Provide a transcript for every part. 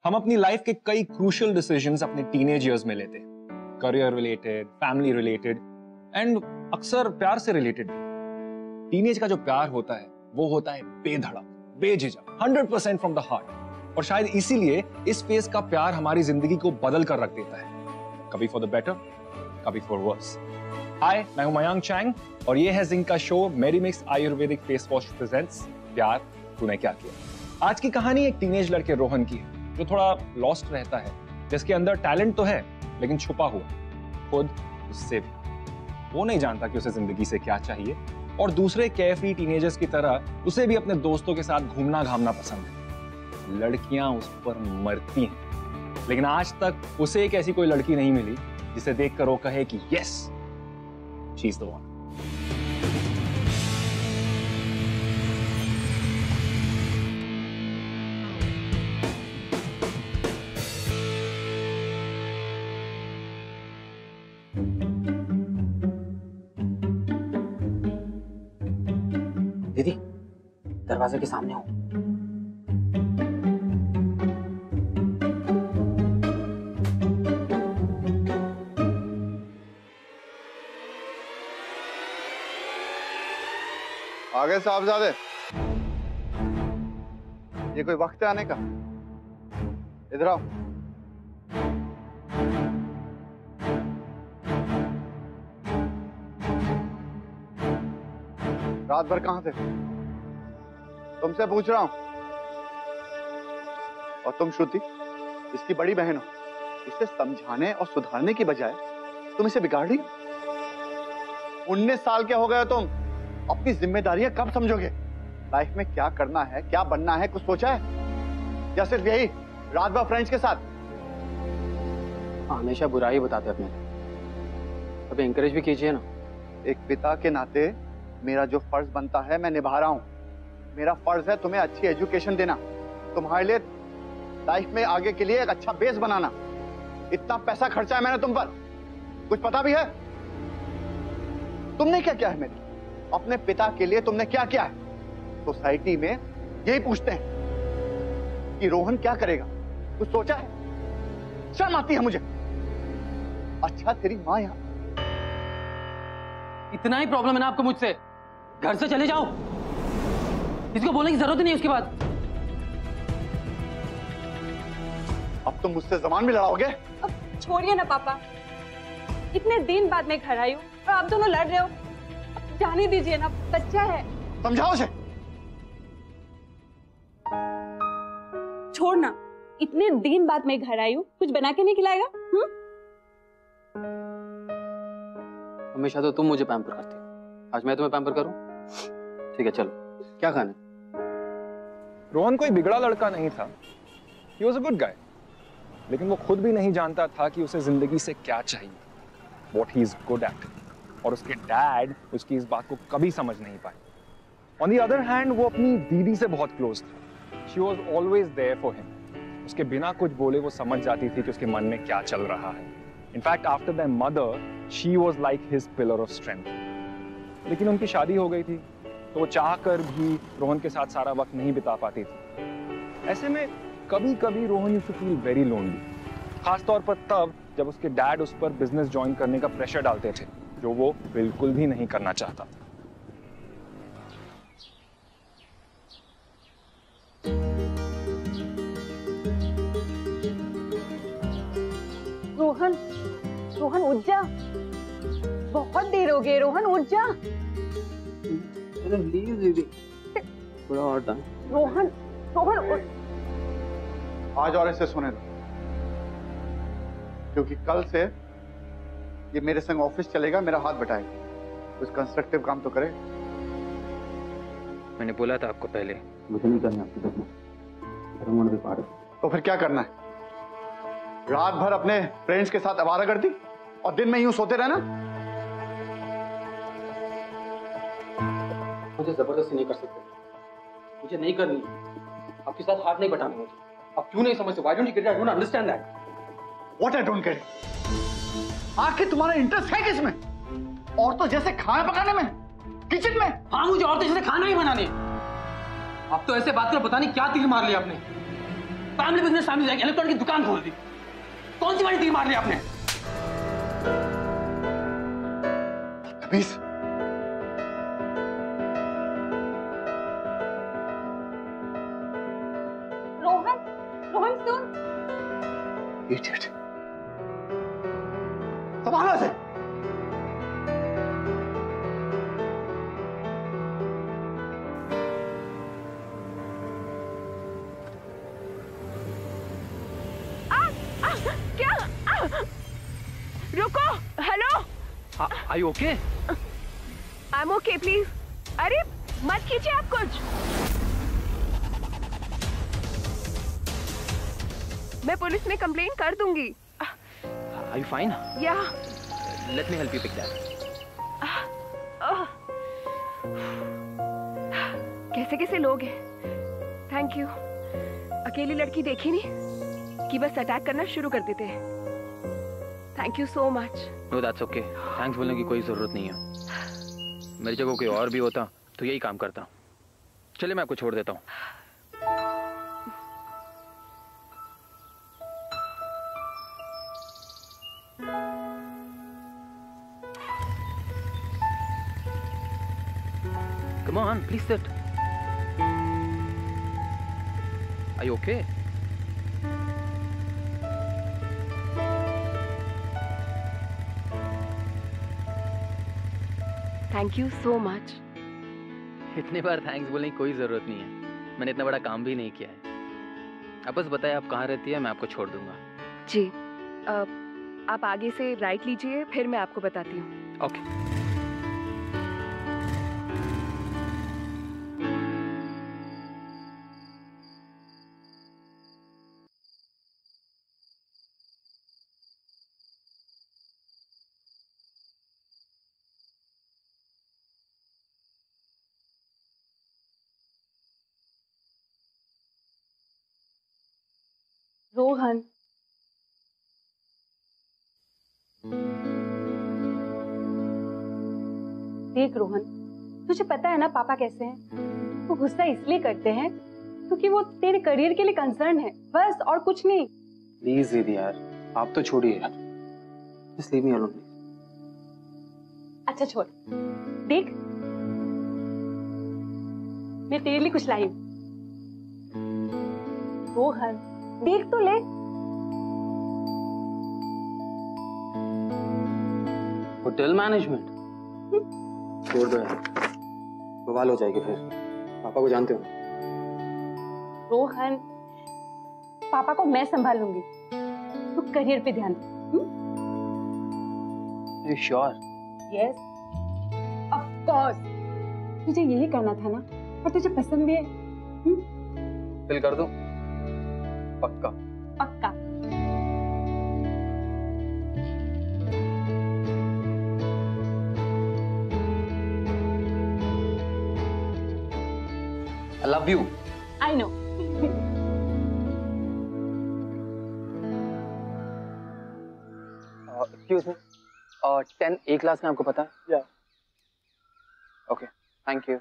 हम अपनी लाइफ के कई क्रूशियल डिसीजंस अपने टीनेज ईयर्स में लेते हैं, career related, family related and अक्सर प्यार से रिलेटेड भी। टीनेज का जो प्यार होता है वो होता है बेधड़क, बेझिझक, 100% फ्रॉम द हार्ट। और शायद इसीलिए इस फेज का प्यार हमारी जिंदगी को बदल कर रख देता है, कभी फॉर द बेटर, कभी फॉर वर्स। हाय, मैं हूं मयांक चैंग और ये है जिंक का show Medimix Ayurvedic face wash presents प्यार तूने क्या किया। आज की कहानी एक टीनेज लड़के रोहन की है जो थोड़ा लॉस्ट रहता है, जिसके अंदर टैलेंट तो है लेकिन छुपा हुआ, खुद उससे भी। वो नहीं जानता कि उसे जिंदगी से क्या चाहिए और दूसरे केयरफ्री टीनेजर्स की तरह उसे भी अपने दोस्तों के साथ घूमना घामना पसंद है। लड़कियां उस पर मरती हैं, लेकिन आज तक उसे एक ऐसी कोई लड़की नहीं मिली जिसे देखकर वो कहे कि yes, she is the one. दीदी, दरवाजे के सामने हो। आ गए साहबजादे? ये कोई वक्त है आने का? इधर आओ। रात भर कहां थे? तुमसे पूछ रहा हूं। और तुम श्रुति, इसकी बड़ी बहन हो, इसे समझाने और सुधारने की बजाय तुम इसे बिगाड़ रही हो। 19 साल के हो गए हो तुम। अपनी जिम्मेदारियां कब समझोगे? लाइफ में क्या करना है, क्या बनना है, कुछ सोचा है? या सिर्फ यही रात भर फ्रेंड्स के साथ? हमेशा बुरा ही बताते अपने, कभी एंकरेज भी कीजिए ना। एक पिता के नाते मेरा जो फर्ज बनता है मैं निभा रहा हूं। मेरा फर्ज है तुम्हें अच्छी एजुकेशन देना, तुम्हारे लिए लाइफ में आगे के लिए एक अच्छा बेस बनाना। इतना पैसा खर्चा है मैंने तुम पर, कुछ पता भी है? तुमने क्या किया है मेरे, अपने पिता के लिए तुमने क्या किया है? सोसाइटी में यही पूछते हैं कि रोहन क्या करेगा, कुछ सोचा है? शर्म आती है मुझे। अच्छा, तेरी माँ यहाँ। इतना ही प्रॉब्लम है ना आपको मुझसे? घर से चले जाओ, किसी को बोलने की जरूरत ही नहीं उसके बाद। अब तुम मुझसे जबान भी लड़ाओगे? अब छोड़िए ना पापा, इतने दिन बाद मैं घर आई हूँ और आप दोनों लड़ रहे हो। जाने दीजिए ना, बच्चा है। समझाओ उसे। छोड़ना, इतने दिन बाद मैं घर आई हूँ, कुछ बना के नहीं खिलाएगा? हमेशा तो तुम मुझे पैम्पर करती हो, आज मैं तुम्हें पैम्पर करूं? ठीक है, चलो, क्या खाना है? रोहन कोई बिगड़ा लड़का नहीं था, he was a good guy, लेकिन वो खुद भी नहीं जानता था कि उसे जिंदगी से क्या चाहिए, what he is good at, और उसके डैड उसकी इस बात को कभी समझ नहीं पाए। On the other hand, वो अपनी दीदी से बहुत क्लोज था, she was always there for him, उसके बिना कुछ बोले वो समझ जाती थी कि उसके मन में क्या चल रहा है। In fact, after their mother, she was like his pillar of strength. लेकिन उनकी शादी हो गई थी, तो वो चाह कर भी रोहन के साथ सारा वक्त नहीं बिता पाती थी। ऐसे में कभी-कभी Rohan used to feel very lonely, खासतौर पर तब जब उसके डैड उस पर बिजनेस ज्वाइन करने का प्रेशर डालते थे, जो वो बिल्कुल भी नहीं करना चाहता। रोहन, रोहन उठ जा, बहुत देर हो गई। रोहन उठ जा। प्लीज दीदी, थोड़ा और टाइम। रोहन, रोहन उठ। आज और इसे सोने दो, क्योंकि कल से ये मेरे संग ऑफिस चलेगा, मेरा हाथ बटाएगा। कुछ कंस्ट्रक्टिव काम तो करे। मैंने बोला था आपको पहले, मुझे नहीं करना आपकी तरफ। तो फिर क्या करना है? रात भर अपने फ्रेंड्स के साथ आवारागर्दी और दिन में यूं सोते रहना? मुझे जबरदस्ती नहीं कर सकते, मुझे नहीं करनी, आपके साथ हाथ नहीं बटाना मुझे। आप क्यों नहीं समझते? Why don't you get it? I don't understand that. What I don't get? आखिर तुम्हारा इंटरेस्ट है किसमें? औरतों जैसे खाना पकाने में, किचन में? हाँ, मुझे औरतें जैसे खाना ही बनाने। आप तो ऐसे बात कर, पता नहीं क्या तीर मार लिया आपने। फैमिली बिजनेस फैमिली इलेक्ट्रॉनिक की दुकान खोल दी। कौन सी वाली तीर मार ली आपने? Please Rohan, Rohan soon. Idiot, संभालो से। क्या? रुको, hello. Are you okay? I am okay, please. अरे मत कीजिए आप कुछ। मैं पुलिस में कंप्लेन कर दूंगी। Are you fine? या Let me help you pick that. कैसे कैसे लोग हैं। Thank you. अकेली लड़की देखी नहीं कि बस अटैक करना शुरू कर देते हैं। Thank you so much. No, that's okay. Thanks बोलने की कोई जरूरत नहीं है। मेरी जगह कोई और भी होता तो यही काम करता। चलिए मैं आपको छोड़ देता हूँ। Come on, please sit. Are you okay? Thank you so much. इतने बार थैंक्स बोलने की कोई जरूरत नहीं है। मैंने इतना बड़ा काम भी नहीं किया है। आप बस बताइए आप कहाँ रहती है, मैं आपको छोड़ दूंगा। जी, आप आगे से राइट लीजिए, फिर मैं आपको बताती हूँ। ओके। रोहन, देख रोहन, तुझे पता है ना पापा कैसे हैं। वो गुस्सा इसलिए करते हैं क्योंकि वो तेरे करियर के लिए कंसर्न है, बस और कुछ नहीं। प्लीज दीदी यार, आप तो छोड़िए यार। Just leave me alone. अच्छा छोड़, देख मैं तेरे लिए कुछ लाई हूँ। रोहन, देख तो ले। Hotel management? छोड़ दो यार, बवाल हो जाएगी फिर। पापा को जानते हो? रोहन, पापा को मैं संभाल लूंगी, तू करियर पे ध्यान दे। Are you sure? Yes, of course. तुझे यही करना था ना, और तुझे पसंद भी है। फिल कर दूं? पक्का? पक्का। I love you. I know. Excuse me. 10 A class में आपको पता है? Yeah. Okay. Thank you.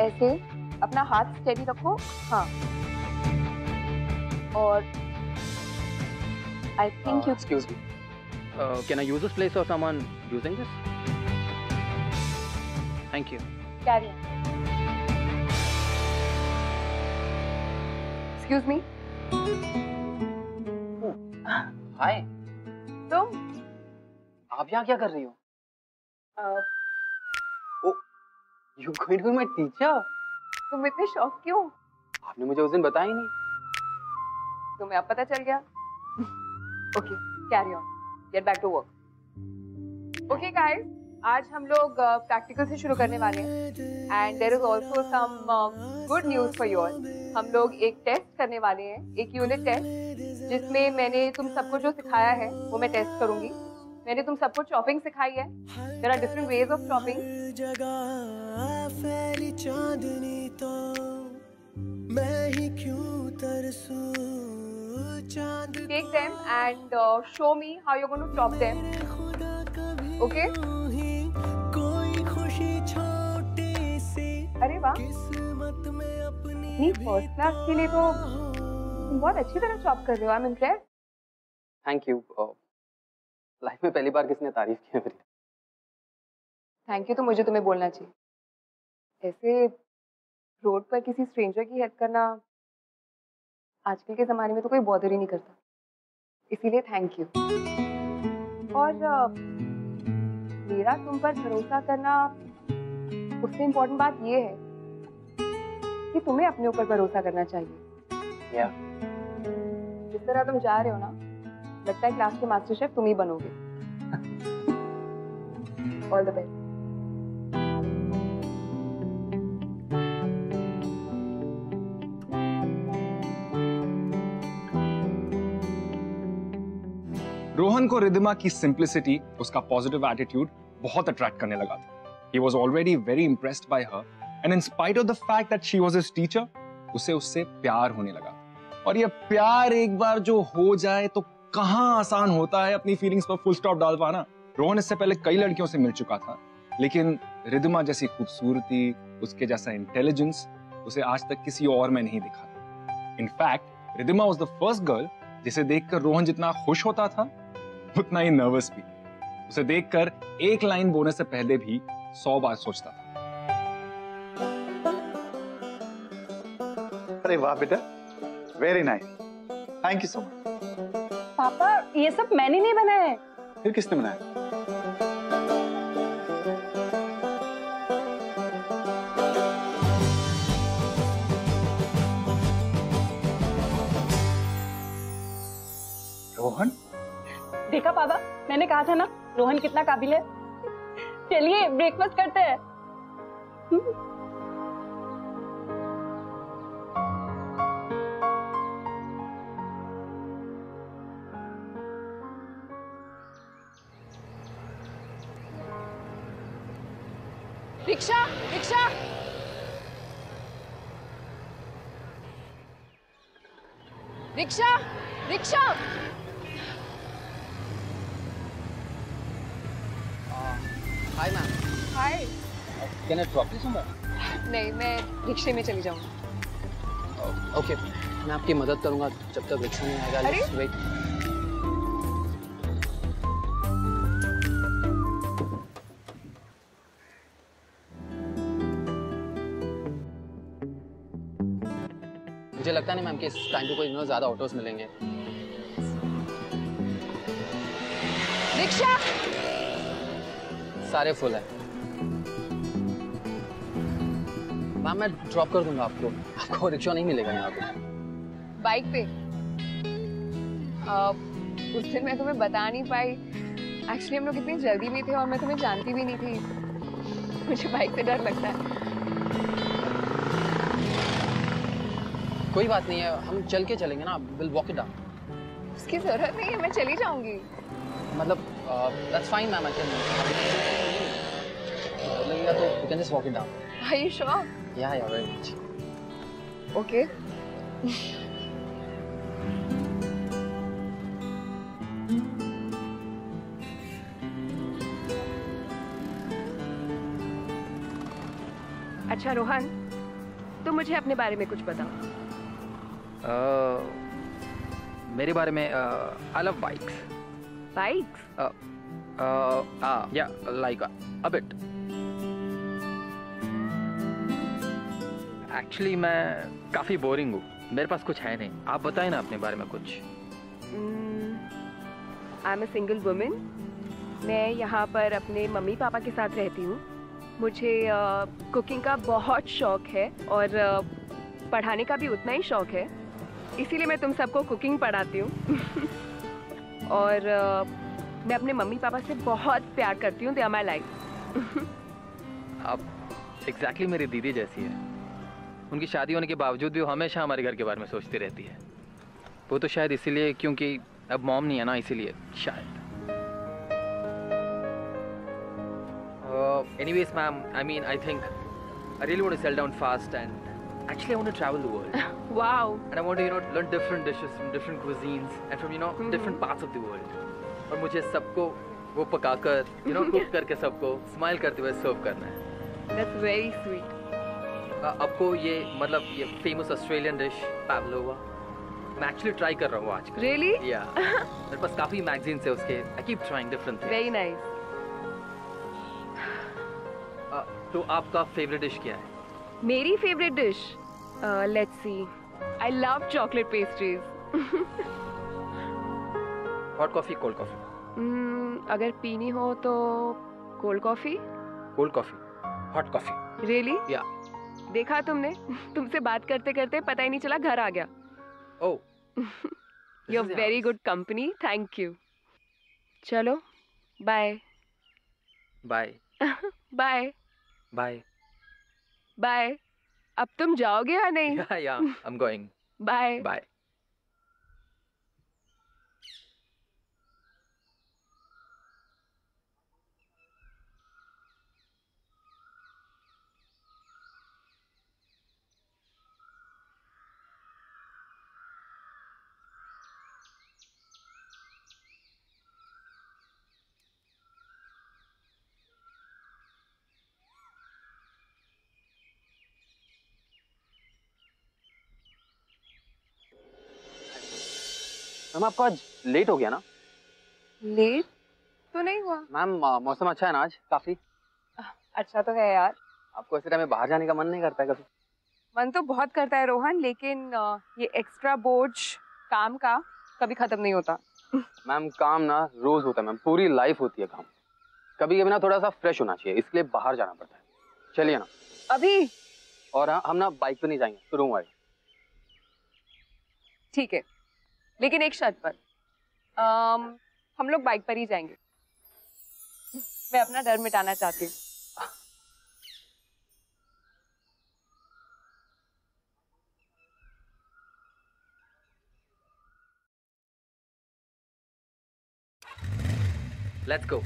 ऐसे अपना हाथ स्टेडी रखो। हाँ, और I think you. Excuse me. Can I use this place or someone using this? Thank you. Carry on. Excuse me. Hi. तुम आप यहाँ क्या कर रही हो? You going to be my teacher? तुम इतने शौक क्यों? आपने मुझे उस दिन बताया ही नहीं। तुम्हें अब पता चल गया। Okay, carry on, get back to work. Okay guys, आज हम लोग प्रैक्टिकल से शुरू करने वाले हैं and there is also some good news for you all. हम लोग एक टेस्ट करने वाले हैं, एक यूनिट टेस्ट, जिसमें मैंने तुम सबको जो सिखाया है वो मैं टेस्ट करूंगी। मैंने तुम सबको चॉपिंग सिखाई है। There are different ways of chopping. फैली चांदनी तो मैं ही क्यों तरसूं Take them and show me how you're going to top them. Okay? अरे वाह, नहीं फर्स्ट क्लास के लिए तो तुम बहुत अच्छी तरह चॉप कर रहे हो। I am impressed. Thank you. Life में पहली बार किसने तारीफ की है मेरी। थैंक यू तो मुझे तुम्हें बोलना चाहिए। ऐसे रोड पर किसी स्ट्रेंजर की हेल्प करना आजकल के ज़माने में तो कोई बॉदर ही नहीं करता, इसीलिए थैंक यू। और मेरा तुम पर भरोसा करना, उससे इम्पोर्टेंट बात ये है कि तुम्हें अपने ऊपर भरोसा करना चाहिए। या जिस तरह तुम जा रहे हो ना, लगता है क्लास के मास्टर शेफ तुम ही बनोगे। All the best. रोहन को रिद्धिमा की सिंप्लिसिटी, उसका पॉजिटिव एटीट्यूड बहुत अट्रैक्ट करने लगा था। He was already very impressed by her, and in spite of the fact that she was his teacher, उसे उससे प्यार होने लगा। और ये प्यार एक बार जो हो जाए तो कहाँ आसान होता है अपनी फीलिंग्स पर फुल स्टॉप डाल पाना। रोहन इससे पहले कई लड़कियों से मिल चुका था, लेकिन रिद्धिमा जैसी खूबसूरती, उसके जैसा इंटेलिजेंस उसे आज तक किसी और में नहीं दिखा। In fact Riddhima was the first girl जिसे देखकर रोहन जितना खुश होता था, उतना ही नर्वस भी। उसे देखकर एक लाइन बोलने से पहले भी 100 बार सोचता था। अरे वाह बेटा, very nice, thank you so much. पापा ये सब मैंने नहीं बनाया है। फिर किसने बनाया? रोहन? देखा पापा, मैंने कहा था ना रोहन कितना काबिल है। चलिए ब्रेकफास्ट करते हैं। Rickshaw, rickshaw. Rickshaw, rickshaw. Hi ma'am. Hi. Can I drop you somewhere? नहीं, मैं रिक्शे में चली जाऊंगी। ओके, मैं आपकी मदद करूंगा जब तक रिक्शा नहीं आएगा। अरे? Let's wait. मुझे लगता नहीं मैम कि इस टाइम पे कोई इतना ज्यादा ऑटोस मिलेंगे। रिक्शा। सारे फुल है। मैम मैं ड्रॉप कर दूंगा आपको। आपको रिक्शा नहीं मिलेगा यहाँ पे। बाइक पे। उस दिन मैं तुम्हें बता नहीं पाई। एक्चुअली हम लोग इतनी जल्दी में थे और मैं तुम्हें जानती भी नहीं थी। मुझे बाइक से डर लगता है। कोई बात नहीं है, हम चल के चलेंगे ना। Will walk it down. उसकी जरूरत नहीं है, मैं चली जाऊंगी। मतलब that's fine ma'am. I can लगेगा तो you can just walk it down. Are you sure? या वेरी मच। ओके। अच्छा रोहन, तुम मुझे अपने बारे में कुछ बताओ। मेरे बारे में आई लव बाइक्स। बाइक्स? या लाइक अ बिट। एक्चुअली मैं काफ़ी बोरिंग हूँ, मेरे पास कुछ है नहीं। आप बताएं ना अपने बारे में कुछ। I am a single women. मैं यहाँ पर अपने मम्मी पापा के साथ रहती हूँ। मुझे कुकिंग का बहुत शौक है और पढ़ाने का भी उतना ही शौक है, इसीलिए मैं तुम सबको कुकिंग पढ़ाती हूँ। और मैं अपने मम्मी पापा से बहुत प्यार करती हूँ। They are my life. आप एग्जैक्टली मेरी दीदी जैसी है। उनकी शादी होने के बावजूद भी वो हमेशा हमारे घर के बारे में सोचती रहती है। वो तो शायद इसीलिए, क्योंकि अब मॉम नहीं है ना, इसीलिए शायद। Anyways, ma'am, I mean, I think I really want to settle down fast and actually I want to travel the world. Wow. And I want to, learn different dishes from different cuisines and from, different parts of the world. और मुझे सबको वो पकाकर, cook करके सबको smile करते हुए सर्व करना है. That's very sweet. आपको ये ये फेमस ऑस्ट्रेलियन डिश पावलोवा मैं एक्चुअली ट्राई कर रहा हूँ आज. Really? Yeah. मेरे पास काफी मैगजीन्स है उसके. I keep trying different things. Very nice. तो आपका फेवरेट डिश क्या है? मेरी favourite dish, let's see, I love chocolate pastries. Hot coffee, cold coffee? अगर पीनी हो तो cold coffee. Cold coffee, hot coffee. Really? या. देखा तुमने, तुमसे बात करते करते पता ही नहीं चला घर आ गया. Oh. You are very good company, thank you. चलो bye. Bye. Bye. Bye. Bye. अब तुम जाओगे या नहीं? Yeah, I am going. Bye. Bye. Ma'am आपको आज लेट हो गया ना? लेट तो नहीं हुआ मैम, मौसम अच्छा है ना आज काफी. अच्छा तो है यार. आपको ऐसे टाइम में बाहर जाने का मन नहीं करता है कभी? मन तो बहुत करता है रोहन, लेकिन ये एक्स्ट्रा बोझ काम का कभी खत्म नहीं होता. मैम काम ना रोज होता है मैम, पूरी लाइफ होती है काम. कभी कभी ना थोड़ा सा फ्रेश होना चाहिए, इसलिए बाहर जाना पड़ता है. चलिए ना. अभी? और हाँ, हम ना बाइक पे नहीं जाएंगे, तो रूम आए. ठीक है, लेकिन एक शर्त पर. हम लोग बाइक पर ही जाएंगे. मैं अपना डर मिटाना चाहती हूँ. Let's go.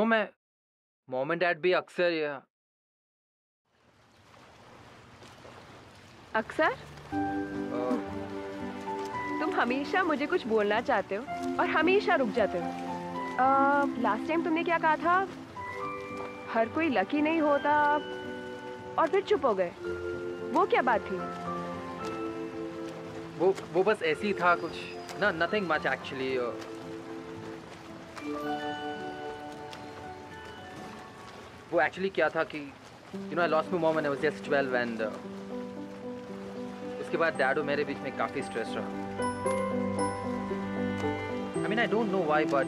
मैं मॉम एंड डैड भी अक्सर अक्सर? तुम हमेशा मुझे कुछ बोलना चाहते हो और हमेशा रुक जाते हो. लास्ट टाइम तुमने क्या कहा था? हर कोई लकी नहीं होता, और फिर चुप हो गए. वो क्या बात थी? वो बस ऐसे ही था कुछ ना. Nothing much actually. वो एक्चुअली क्या था कि I lost my mom when I was just 12 and उसके बाद डैड और मेरे बीच में काफी स्ट्रेस रहा. I mean I don't know why, but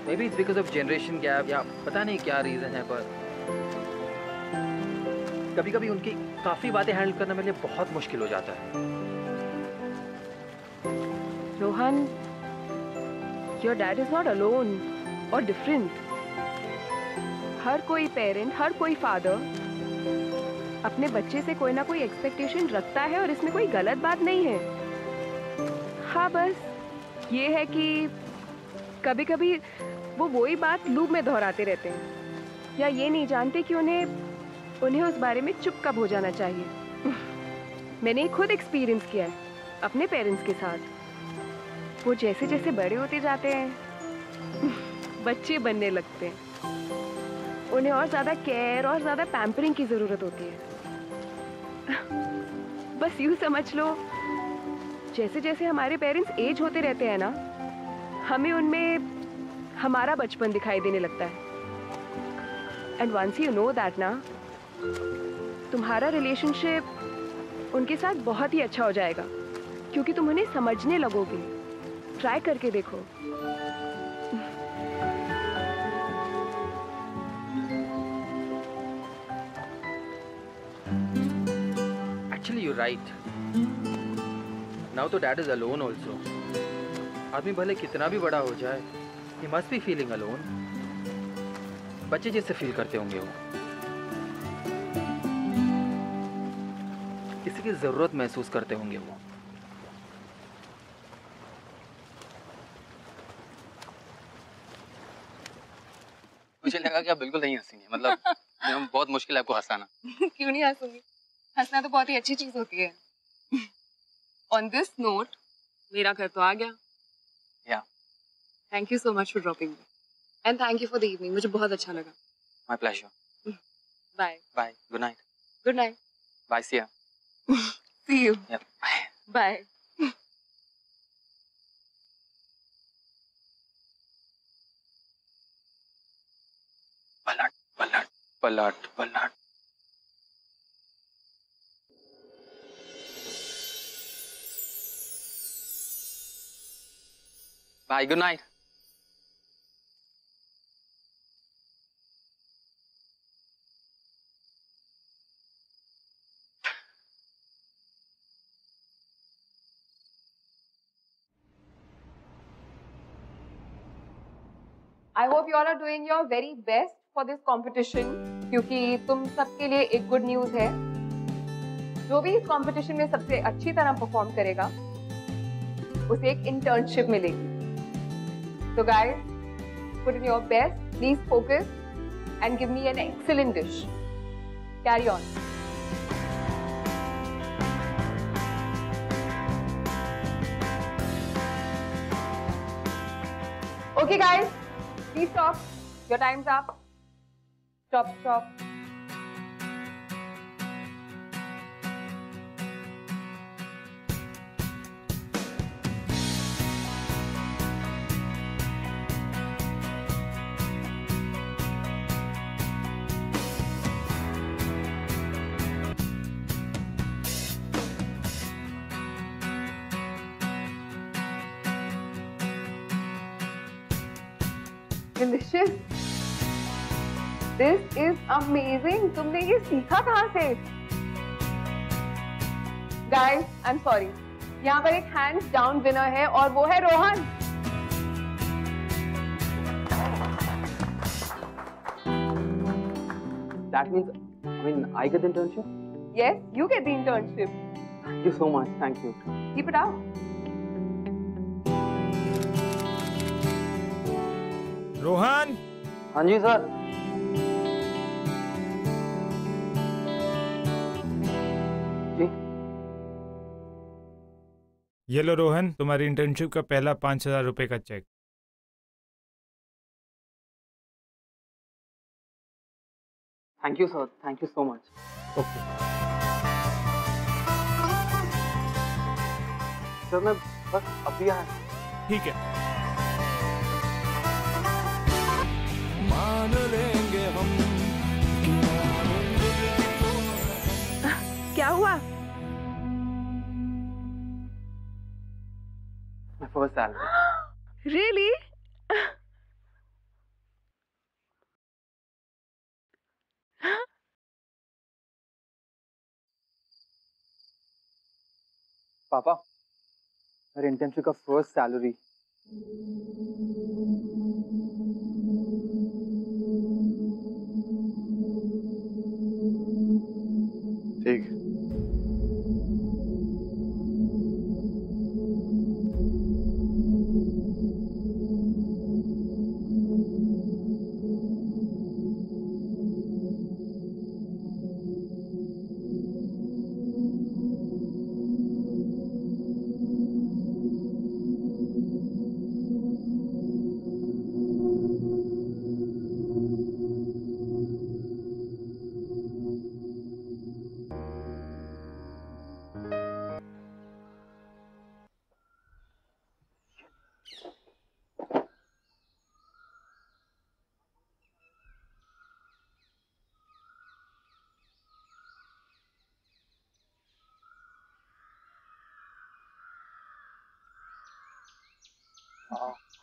may be it's because of generation gap या पता नहीं क्या रीजन है, पर कभी कभी उनकी काफी बातें हैंडल करना मेरे लिए बहुत मुश्किल हो जाता है. Rohan, your dad is not alone और डिफरेंट. हर कोई पेरेंट, हर कोई फादर अपने बच्चे से कोई ना कोई एक्सपेक्टेशन रखता है, और इसमें कोई गलत बात नहीं है. हाँ, बस ये है कि कभी कभी वो वही बात लूप में दोहराते रहते हैं, या ये नहीं जानते कि उन्हें उस बारे में चुप कब हो जाना चाहिए. मैंने खुद एक्सपीरियंस किया है अपने पेरेंट्स के साथ. वो जैसे जैसे बड़े होते जाते हैं बच्चे बनने लगते हैं. उन्हें और ज़्यादा केयर और ज़्यादा पैम्परिंग की ज़रूरत होती है. बस यूँ समझ लो, जैसे जैसे हमारे पेरेंट्स एज होते रहते हैं ना, हमें उनमें हमारा बचपन दिखाई देने लगता है. And once you know that ना, तुम्हारा रिलेशनशिप उनके साथ बहुत ही अच्छा हो जाएगा, क्योंकि तुम उन्हें समझने लगोगे. ट्राई करके देखो. Actually, you're right. Now तो dad is alone also. आदमी भले कितना भी बड़ा हो जाए, he must be feeling alone. बच्चे जैसे फील करते होंगे वो. किसी की जरूरत महसूस करते होंगे वो. मुझे लगा कि आप बिल्कुल नहीं हंसेंगे, मतलब बहुत मुश्किल है आपको हंसाना। क्यों नहीं हंसूंगी? हंसना तो बहुत ही अच्छी चीज होती है। ऑन दिस नोट मेरा घर तो आ गया। Yeah thank you so much for dropping me and thank you for the evening, मुझे बहुत अच्छा लगा। My pleasure. Bye bye, good night. Good night. Bye, see ya. See you. Yeah bye. Bye. पलट पलट पलट पलट। Bye, good night. I hope you all are doing your very best for this competition क्योंकि तुम सबके लिए एक good news है। जो भी इस कंपटीशन में सबसे अच्छी तरह परफॉर्म करेगा उसे एक इंटर्नशिप मिलेगी। So guys, put in your best, please focus and give me an excellent dish. Carry on. Okay guys, please stop. Your time's up. Stop, stop. Delicious. This is amazing. तुमने ये सीखा कहाँ से? Guys, I'm sorry. यहाँ पर एक hands down winner है और वो है Rohan. That means, I get the internship? Yes, you get the internship. Thank you so much. Thank you. Keep it up. Rohan, हाँ जी सर। जी। ये लो रोहन, तुम्हारी इंटर्नशिप का पहला 5,000 रुपए का चेक। Thank you sir, thank you so much. Okay. Sir मैं बस अभी आया। ठीक है। मान लेंगे हम। क्या हुआ? My first salary. Really? पापा, मेरे इंटर्नशिप का फर्स्ट सैलरी। ठीक।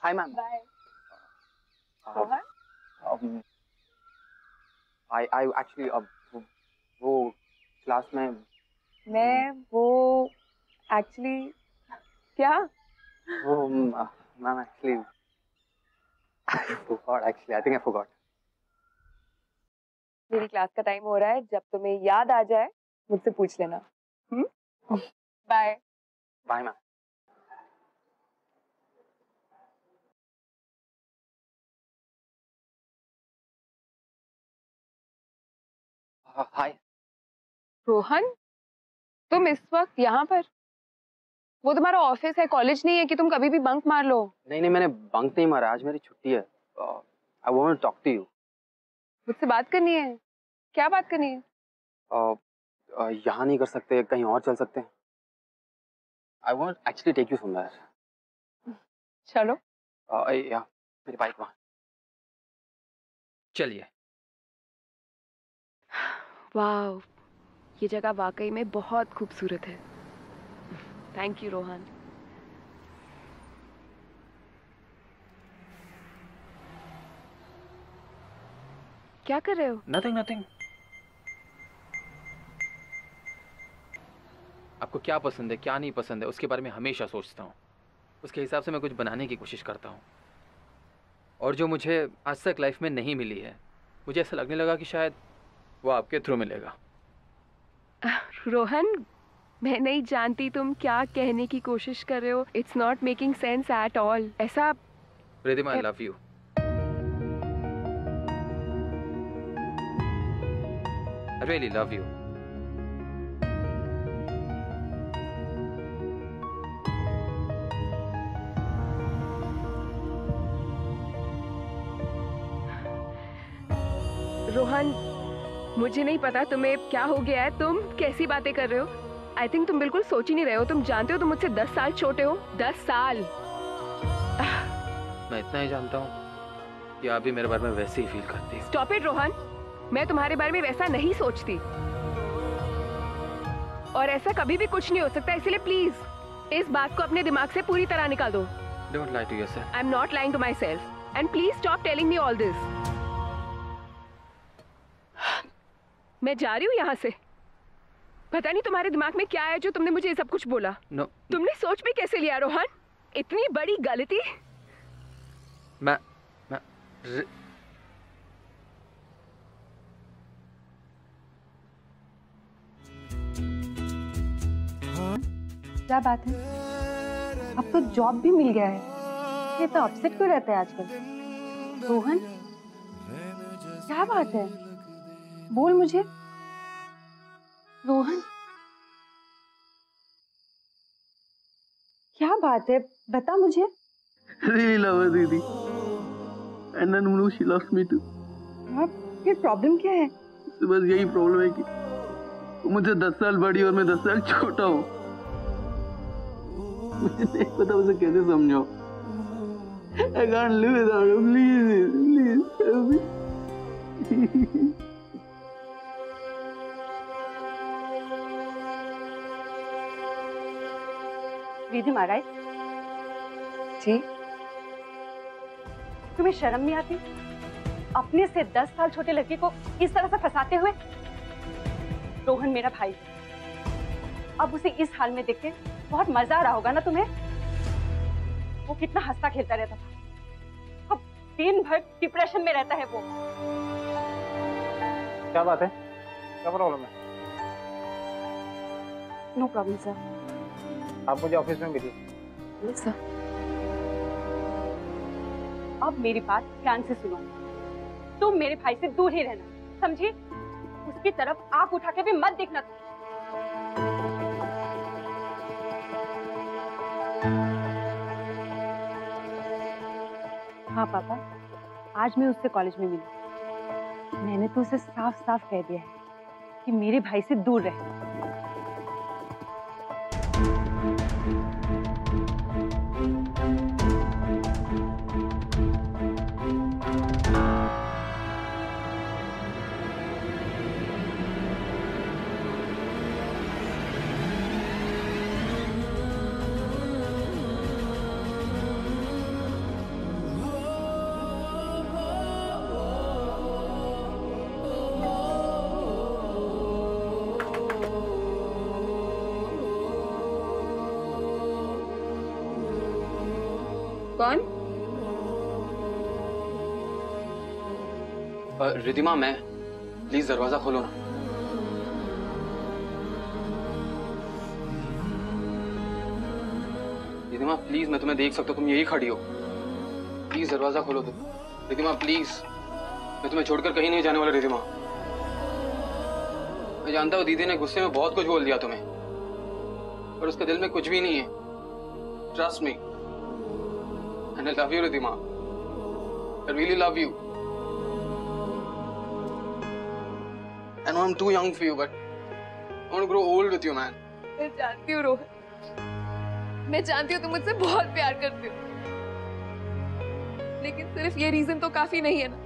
Hi ma'am. Bye. I actually वो क्लास में मैं वो एक्चुअली क्या वो ma'am actually I think I forgot. मेरी क्लास का टाइम हो रहा है, जब तुम्हें याद आ जाए मुझसे पूछ लेना। Bye. Bye ma'am. Hi Rohan, तुम इस वक्त यहाँ पर? वो तुम्हारा ऑफिस है, कॉलेज नहीं है कि तुम कभी भी बंक मार लो। नहीं, मैंने बंक नहीं मारा, आज मेरी छुट्टी है। I want to talk to you. मुझसे बात करनी है? क्या बात करनी है? यहाँ नहीं कर सकते, कहीं और चल सकते हैं। I want actually take you somewhere. चलो। या मेरी बाइक वहाँ। चलिए। वाह, ये जगह वाकई में बहुत खूबसूरत है। Thank you Rohan. क्या कर रहे हो? नथिंग। आपको क्या पसंद है, क्या नहीं पसंद है, उसके बारे में हमेशा सोचता हूँ। उसके हिसाब से मैं कुछ बनाने की कोशिश करता हूँ। और जो मुझे आज तक लाइफ में नहीं मिली है, मुझे ऐसा लगने लगा कि शायद वो आपके थ्रू मिलेगा। रोहन, मैं नहीं जानती तुम क्या कहने की कोशिश कर रहे हो। It's not making sense at all. ऐसा Ridhima, I love you. I really love you. Rohan, मुझे नहीं पता तुम्हें क्या हो गया है। तुम कैसी बातें कर रहे हो? आई थिंक तुम बिल्कुल सोच ही नहीं रहे हो। तुम जानते हो तुम मुझसे 10 साल छोटे हो। 10 साल। मैं इतना ही जानता हूँ कि आप भी मेरे बारे में वैसे ही फील करती हो। स्टॉप इट रोहन, मैं तुम्हारे बारे में वैसा नहीं सोचती, और ऐसा कभी भी कुछ नहीं हो सकता। इसलिए प्लीज इस बात को अपने दिमाग से पूरी तरह निकाल दो। Don't lie to yourself. I am not lying to myself, and please stop telling me all this. मैं जा रही हूँ यहाँ से। पता नहीं तुम्हारे दिमाग में क्या है जो तुमने मुझे ये सब कुछ बोला। No. तुमने सोच भी कैसे लिया रोहन? इतनी बड़ी गलती। मैं क्या बात है? अब तो जॉब भी मिल गया है। ये तो अपसेट क्यों रहता है आजकल? रोहन, क्या बात है? बोल मुझे। रोहन, क्या बात है? बता मुझे। Really love her, दीदी। And then she loves me too. हाँ, फिर प्रॉब्लम क्या है? बस यही प्रॉब्लम है कि वो मुझे 10 साल बड़ी और मैं 10 साल छोटा हूँ। मुझे नहीं पता उसे कैसे समझाऊं। I can't live without her. Please help me. Ridhi महाराज जी, तुम्हें शर्म नहीं आती अपने से 10 साल छोटे लड़के को इस तरह से फंसाते हुए? रोहन मेरा भाई, अब उसे इस हाल में देख के बहुत मजा आ रहा होगा ना तुम्हें? वो कितना हंसता खेलता रहता था, अब दिन भर डिप्रेशन में रहता है वो। क्या बात है? क्या प्रॉब्लम है? No problem sir. आप मुझे ऑफिस में मिलिए। Yes sir. अब मेरी बात ध्यान से सुनो। तुम मेरे भाई से दूर ही रहना, समझी? उसकी तरफ आंख उठा के भी मत देखना। हाँ पापा, आज मैं उससे कॉलेज में मिली। मैंने तो उसे साफ साफ कह दिया है कि मेरे भाई से दूर रहे। कौन? रिधिमा, मैं, प्लीज दरवाजा खोलो ना। रिधिमा प्लीज, मैं तुम्हें देख सकता हूँ, तुम यही खड़ी हो। प्लीज दरवाजा खोलो तुम। रिधिमा प्लीज, मैं तुम्हें छोड़कर कहीं नहीं जाने वाला। रिधिमा, मैं जानता हूँ दीदी ने गुस्से में बहुत कुछ बोल दिया तुम्हें, पर उसके दिल में कुछ भी नहीं है। Trust me, and I love you Ridhima, I really love you. I know I'm too young for you, but I want to grow old with you, man. मैं जानती हूँ रोहन, मैं जानती हूँ तुम मुझसे बहुत प्यार करते हो, लेकिन सिर्फ ये रीजन तो काफी नहीं है ना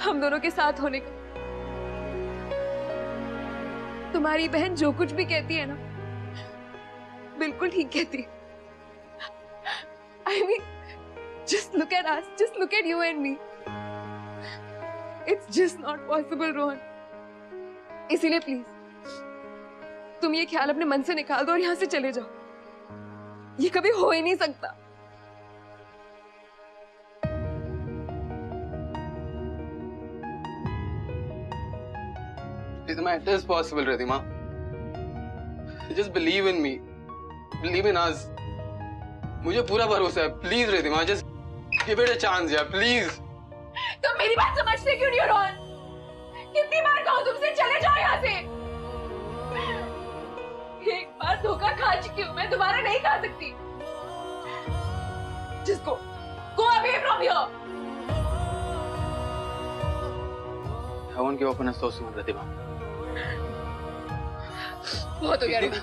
हम दोनों के साथ होने का। तुम्हारी बहन जो कुछ भी कहती है ना, बिल्कुल ठीक कहती है। I mean, just look at us, just look at you and me. It's just not possible, Rohan. इसीलिए प्लीज तुम ये ख्याल अपने मन से निकाल दो और यहां से चले जाओ। ये कभी हो ही नहीं सकता। Ridhima, it is possible, Ridhima. Just believe in me. Believe in us. मुझे पूरा भरोसा है। Please, Ridhima, just give it a chance, yeah, please. तुम मेरी बात समझते क्यों नहीं हो रोहन? कितनी बार कहूं तुमसे चले जाओ यहाँ से? एक बार धोखा खा चुकी हूँ मैं, दोबारा नहीं खा सकती। Just go. Go away from here. I won't give up on us so soon, Ridhima. बहुत हो गया रोहन।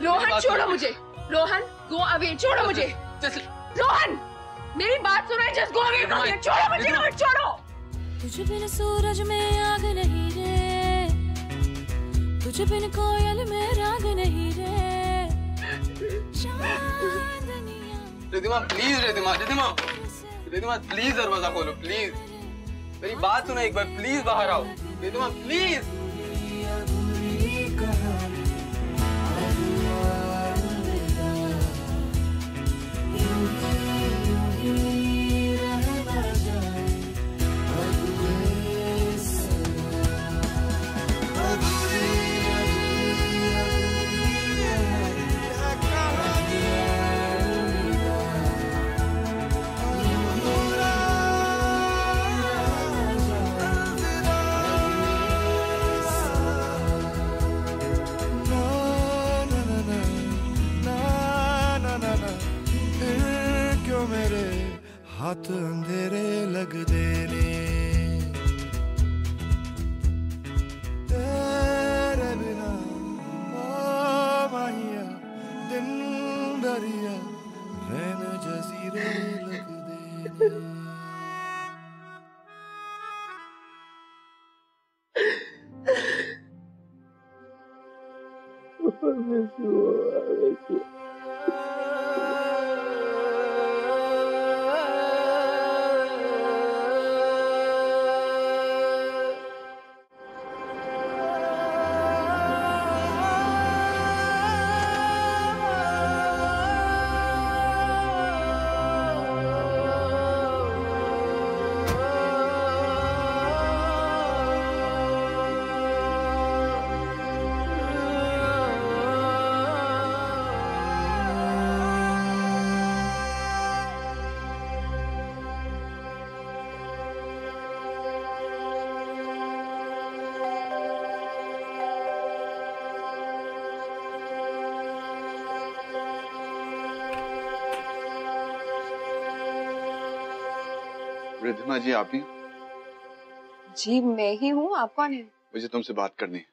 रोहन छोड़ो मुझे। रोहन go away, छोड़ो मुझे। रोहन मेरी बात सुनो, just go away from here। छोड़ो मुझे रोहन, छोड़ो। तुझ बिन सूरज में आग नहीं रे, तुझ बिन कोयल में राग नहीं रे। रिधिमा प्लीज, रिधिमा प्लीज दरवाजा खोलो, प्लीज मेरी बात सुनो एक बार, प्लीज बाहर आओ। रिधिमा प्लीज। हाथ अंधेरे लग देने, तेरे बिना ओ माहिया दिन दरिया रैन जजीरे लग देने। रिधिमा जी, आप ही? जी मैं ही हूँ, आप कौन है? मुझे तुमसे बात करनी है।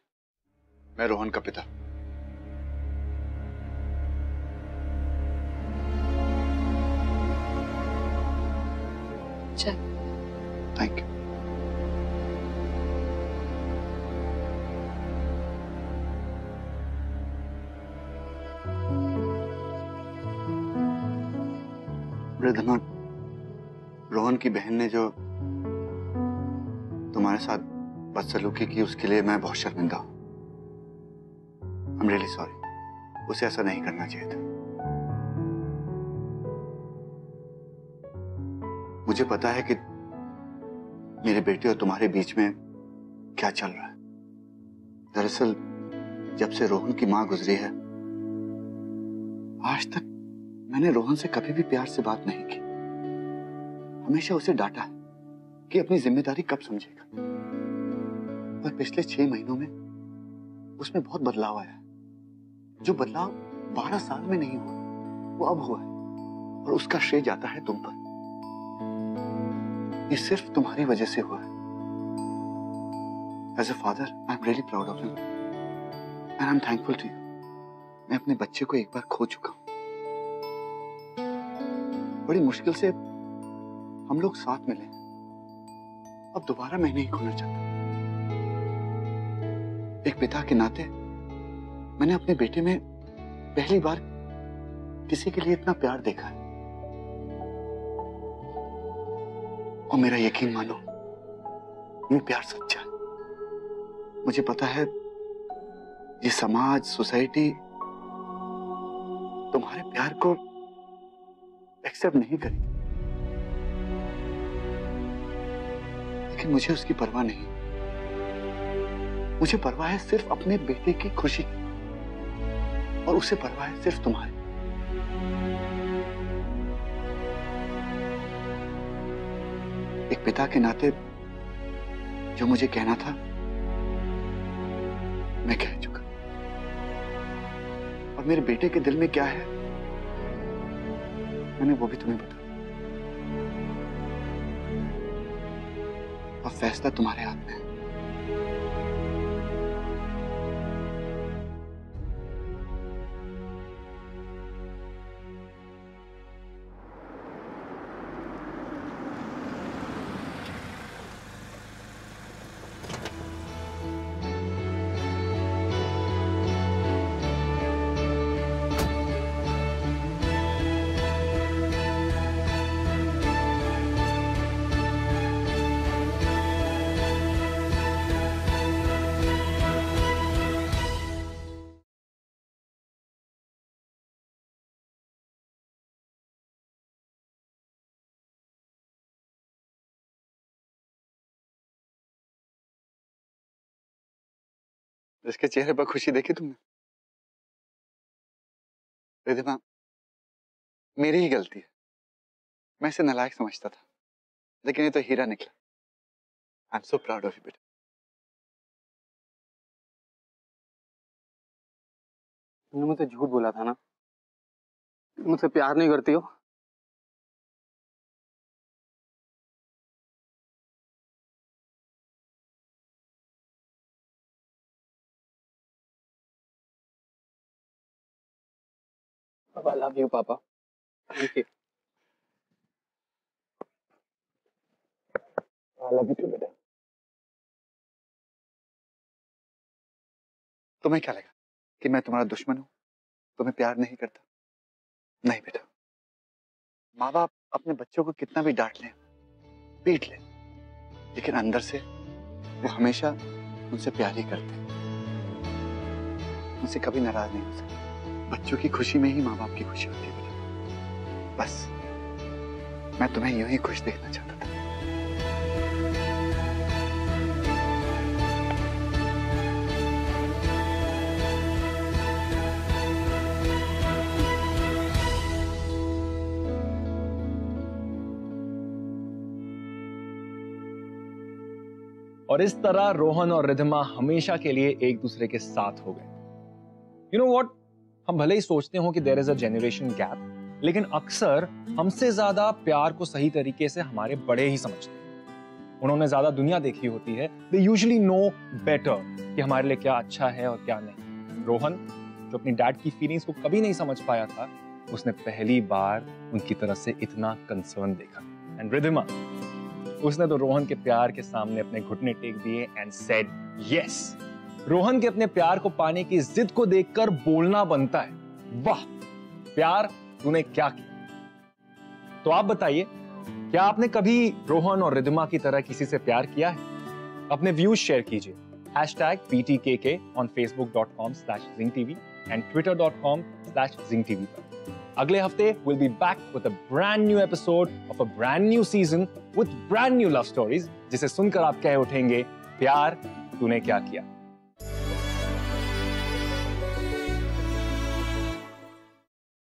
मैं रोहन का पिता। चल। Thank you. रिधिमा, रोहन की बहन ने जो तुम्हारे साथ बदसलूकी की उसके लिए मैं बहुत शर्मिंदा हूं। I'm really sorry। उसे ऐसा नहीं करना चाहिए था। मुझे पता है कि मेरे बेटे और तुम्हारे बीच में क्या चल रहा है। दरअसल जब से रोहन की मां गुजरी है, आज तक मैंने रोहन से कभी भी प्यार से बात नहीं की। हमेशा उसे डांटा है कि अपनी जिम्मेदारी कब समझेगा। पर पिछले 6 महीनों में उसमें बहुत बदलाव आया है। जो बदलाव 12 साल में नहीं हुआ, वो अब हुआ है, और उसका श्रेय जाता है तुम पर। ये सिर्फ तुम्हारी वजह से हुआ है। As a father, I'm really proud of him, and I'm thankful to you. मैं अपने बच्चे को एक बार खो चुका हूं। बड़ी मुश्किल से हम लोग साथ मिले, अब दोबारा मैं नहीं खोना चाहता। एक पिता के नाते मैंने अपने बेटे में पहली बार किसी के लिए इतना प्यार देखा है, और मेरा यकीन मानो, वो प्यार सच्चा है। मुझे पता है ये समाज, सोसाइटी तुम्हारे प्यार को एक्सेप्ट नहीं करेगी, लेकिन मुझे उसकी परवाह नहीं। मुझे परवाह है सिर्फ अपने बेटे की खुशी की, और उसे परवाह है सिर्फ तुम्हारी। एक पिता के नाते जो मुझे कहना था, मैं कह चुका। और मेरे बेटे के दिल में क्या है, मैंने वो भी तुम्हें बता। अब फैसला तुम्हारे हाथ में है। इसके चेहरे पर खुशी देखी तुमने? रिधिमा, मेरी ही गलती है। मैं इसे नालायक समझता था, लेकिन ये तो हीरा निकला। I am so proud of you बेटा। तुमने मुझसे झूठ बोला था ना, मुझसे प्यार नहीं करती हो। I love you, Papa. Thank you. I love you too, बेटा। तुम्हें क्या लगा कि मैं तुम्हारा दुश्मन हूं, तुम्हें प्यार नहीं करता? नहीं बेटा, माँ बाप अपने बच्चों को कितना भी डांट लें, पीट लें, लेकिन अंदर से वो हमेशा उनसे प्यार ही करते हैं। उनसे कभी नाराज नहीं हो सकते। बच्चों की खुशी में ही माँ बाप की खुशी होती है बेटा। बस मैं तुम्हें यूं ही खुश देखना चाहता था। और इस तरह रोहन और रिधिमा हमेशा के लिए एक दूसरे के साथ हो गए। यू नो व्हाट, हम भले ही सोचते हो कि there is a generation gap, लेकिन अक्सर हमसे ज्यादा प्यार को सही तरीके से हमारे बड़े ही समझते हैं। उन्होंने ज्यादा दुनिया देखी होती है। दे यूजुअली नो बेटर कि हमारे लिए क्या अच्छा है और क्या नहीं। रोहन, जो अपनी डैड की फीलिंग्स को कभी नहीं समझ पाया था, उसने पहली बार उनकी तरफ से इतना कंसर्न देखा। एंड रिधिमा, उसने तो रोहन के प्यार के सामने अपने घुटने टेक दिए एंड सेड यस। रोहन के अपने प्यार को पाने की जिद को देखकर बोलना बनता है। वाह प्यार, तूने क्या किया। तो आप बताइए, क्या आपने कभी रोहन और रिधिमा की तरह किसी से प्यार किया है? अपने व्यूज शेयर कीजिए #PTKK on facebook.com/ZingTV and twitter.com/ZingTV पर। अगले हफ्ते we'll be back with a brand new episode of a brand new season with brand new love stories जिसे सुनकर आप कह उठेंगे प्यार तूने क्या किया।